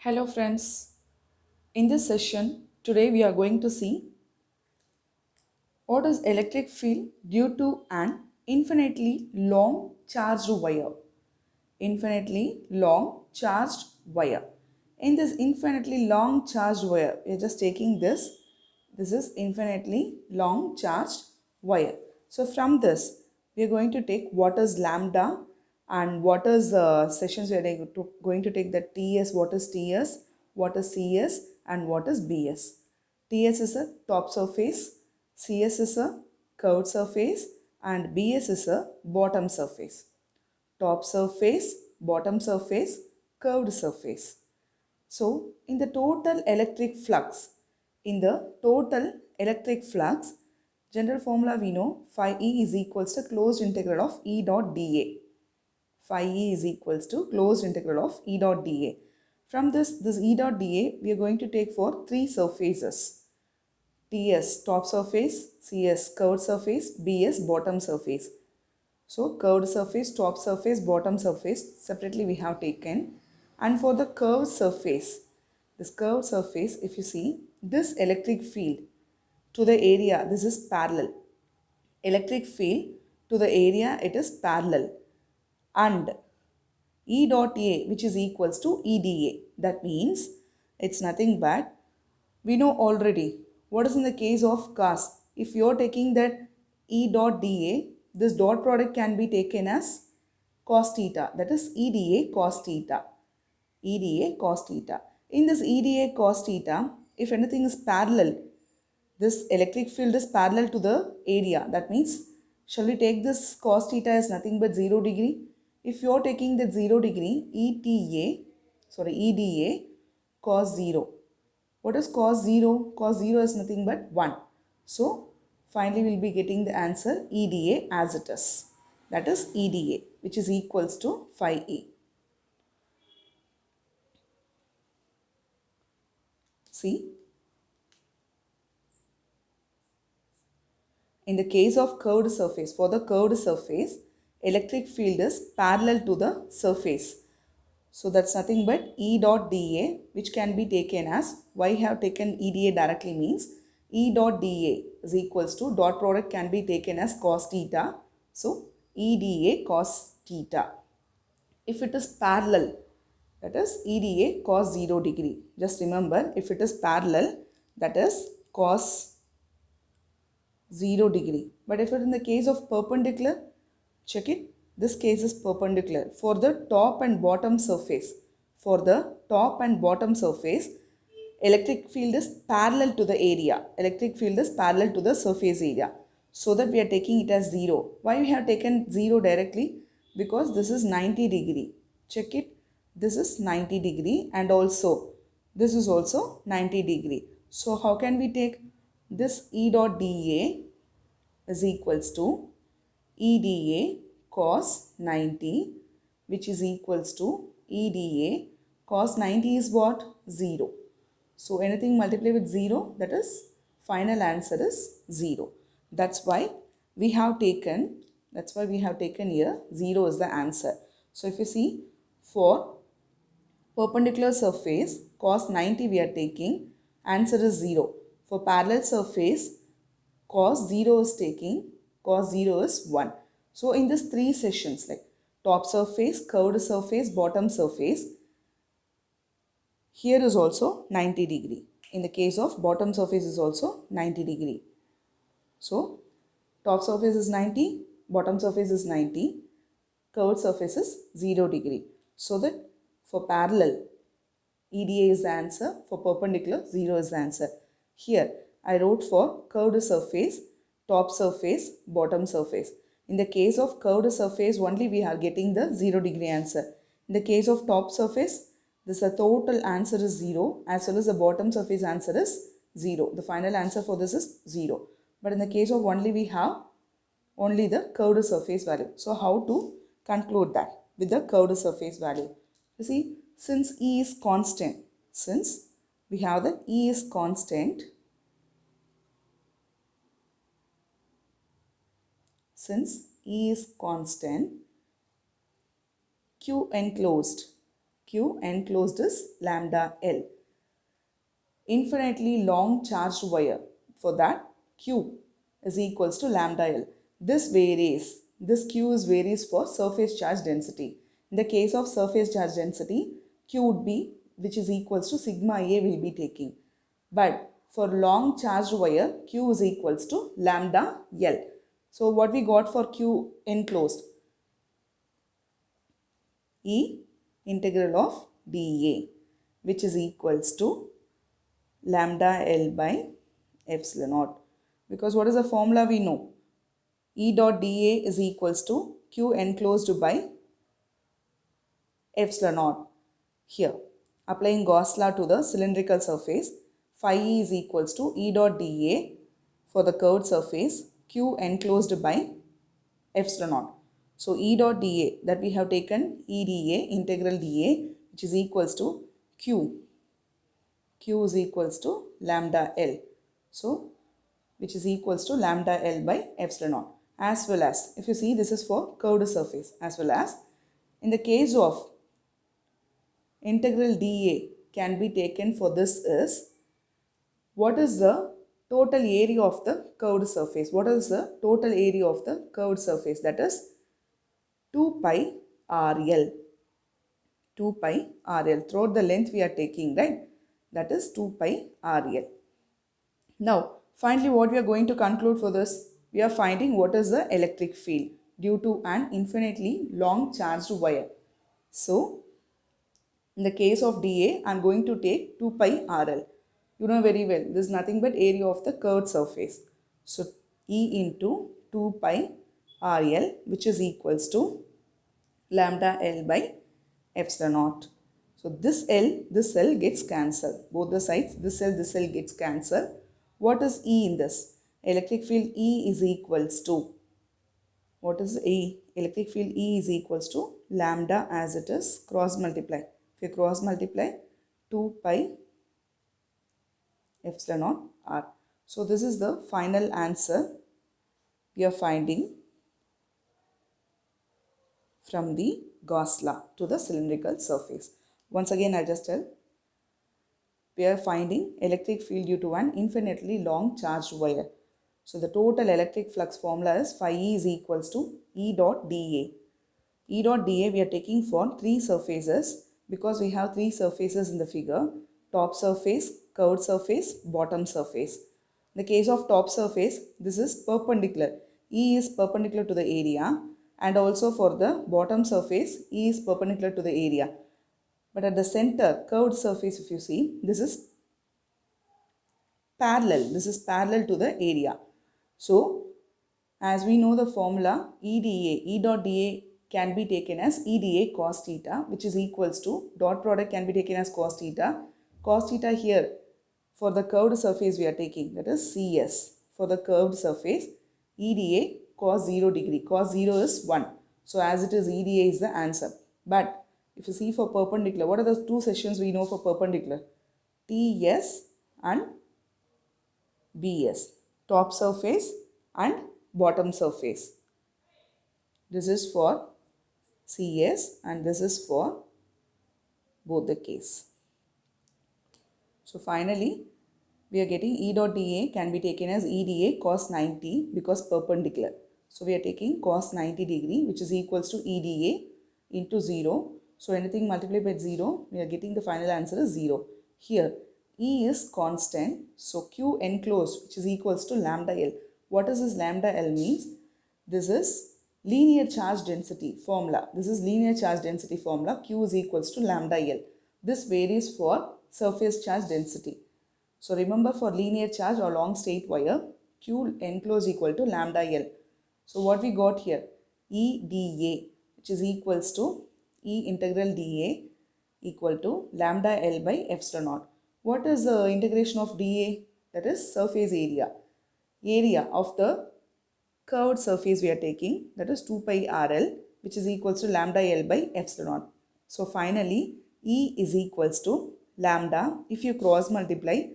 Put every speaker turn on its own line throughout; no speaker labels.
Hello friends, in this session today we are going to see what is electric field due to an infinitely long charged wire. Infinitely long charged wire. In this infinitely long charged wire, we are just taking this. This is infinitely long charged wire. So from this, we are going to take what is lambda and what is sessions we are going to take the TS, what is TS, what is CS and what is BS. TS is a top surface, CS is a curved surface and BS is a bottom surface. Top surface, bottom surface, curved surface. So, in the total electric flux, general formula we know phi E is equals to closed integral of E dot dA. Phi E is equals to closed integral of E dot dA. From this E dot dA, we are going to take for three surfaces. TS top surface, CS curved surface, BS bottom surface. So curved surface, top surface, bottom surface separately we have taken. And for the curved surface, this curved surface, if you see, this electric field to the area, this is parallel. Electric field to the area, it is parallel. And E dot A, which is equals to EDA. That means it's nothing but we know already what is in the case of cos. If you are taking that E dot dA, this dot product can be taken as cos theta, that is EDA cos theta. EDA cos theta. In this EDA cos theta, if anything is parallel, this electric field is parallel to the area. That means, shall we take this cos theta as nothing but 0 degree? If you are taking that 0 degree, EDA cos 0. What is cos 0? Cos 0 is nothing but 1. So, finally we will be getting the answer EDA as it is. That is EDA, which is equals to phi E. See, in the case of curved surface, for the curved surface, electric field is parallel to the surface. So that's nothing but E dot dA, which can be taken as, why have taken EDA directly means E dot dA is equals to dot product can be taken as cos theta. So EDA cos theta. If it is parallel, that is EDA cos 0 degree. Just remember, if it is parallel, that is cos 0 degree. But if it in the case of perpendicular, check it. This case is perpendicular. For the top and bottom surface, for the top and bottom surface, electric field is parallel to the area. Electric field is parallel to the surface area. So that we are taking it as 0. Why we have taken 0 directly? Because this is 90 degree. Check it. This is 90 degree and also this is also 90 degree. So how can we take this E dot dA is equals to EDA cos 90, which is equals to EDA cos 90 is what? 0. So anything multiplied with 0, that is final answer is 0. That's why we have taken, here 0 is the answer. So if you see, for perpendicular surface cos 90 we are taking, answer is 0. For parallel surface cos 0 is taking, cos 0 is 1. So in this three sessions, like top surface, curved surface, bottom surface, here is also 90 degree. In the case of bottom surface is also 90 degree. So top surface is 90, bottom surface is 90, curved surface is 0 degree. So that for parallel, EDA is the answer. For perpendicular, 0 is the answer. Here, I wrote for curved surface, top surface, bottom surface. In the case of curved surface, only we are getting the 0 degree answer. In the case of top surface, this total answer is 0, as well as the bottom surface answer is 0. The final answer for this is 0. But in the case of only we have only the curved surface value. So how to conclude that with the curved surface value? You see, since E is constant, since we have that E is constant, since E is constant, Q enclosed, Q enclosed is lambda L. Infinitely long charged wire, for that Q is equals to lambda L. This varies. This Q is varies for surface charge density. In the case of surface charge density, Q would be, which is equals to sigma A will be taking. But for long charged wire, Q is equals to lambda L. So what we got for Q enclosed? E integral of dA, which is equals to lambda L by epsilon naught. Because what is the formula we know? E dot dA is equals to Q enclosed by epsilon naught. Here, applying Gauss law to the cylindrical surface, phi E is equals to E dot dA for the curved surface, Q enclosed by epsilon naught. So E dot dA, that we have taken E dA, integral dA, which is equals to Q. Q is equals to lambda L. So, which is equals to lambda L by epsilon naught. As well as, if you see, this is for curved surface. As well as, in the case of integral dA can be taken for this is, what is the total area of the curved surface? What is the total area of the curved surface? That is 2 pi RL. 2 pi RL. Throughout the length we are taking, right? That is 2 pi RL. Now, finally what we are going to conclude for this? We are finding what is the electric field due to an infinitely long charged wire. So, in the case of dA, I am going to take 2 pi RL. You know very well, this is nothing but area of the curved surface. So, E into 2 pi RL, which is equals to lambda L by epsilon naught. So, this L gets cancelled. Both the sides, this L gets cancelled. What is E in this? Electric field E is equals to, what is E? Electric field E is equals to lambda as it is cross multiply. If you cross multiply 2 pi epsilon naught R. So this is the final answer we are finding from the Gauss law to the cylindrical surface. Once again I'll just tell, we are finding electric field due to an infinitely long charged wire. So the total electric flux formula is phi E is equals to E dot dA. E dot dA we are taking for three surfaces because we have three surfaces in the figure: top surface, curved surface, bottom surface. In the case of top surface, this is perpendicular. E is perpendicular to the area, and also for the bottom surface, E is perpendicular to the area. But at the center, curved surface, if you see, this is parallel. This is parallel to the area. So, as we know the formula EDA, E dot dA can be taken as EDA cos theta, which is equals to, dot product can be taken as cos theta. Cos theta here for the curved surface we are taking, that is CS. For the curved surface, EDA cos 0 degree. Cos 0 is 1. So as it is, EDA is the answer. But if you see for perpendicular, what are the two sections we know for perpendicular? TS and BS. Top surface and bottom surface. This is for CS and this is for both the case. So finally, we are getting E dot dA can be taken as EDA cos 90 because perpendicular. So we are taking cos 90 degree, which is equals to EDA into 0. So anything multiplied by 0, we are getting the final answer is 0. Here, E is constant. So Q enclosed, which is equals to lambda L. What is this lambda L means? This is linear charge density formula. This is linear charge density formula. Q is equals to lambda L. This varies for surface charge density. So remember, for linear charge or long straight wire, Q enclosed equal to lambda L. So what we got here? E dA, which is equals to E integral dA equal to lambda L by epsilon naught. What is the integration of dA? That is surface area. Area of the curved surface we are taking, that is 2 pi RL, which is equals to lambda L by epsilon naught. So finally, E is equals to lambda. If you cross multiply,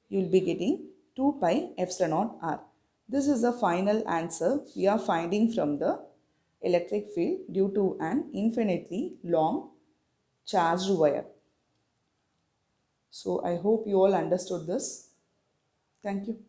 you will be getting 2 pi epsilon naught R. This is the final answer we are finding from the electric field due to an infinitely long charged wire. So I hope you all understood this. Thank you.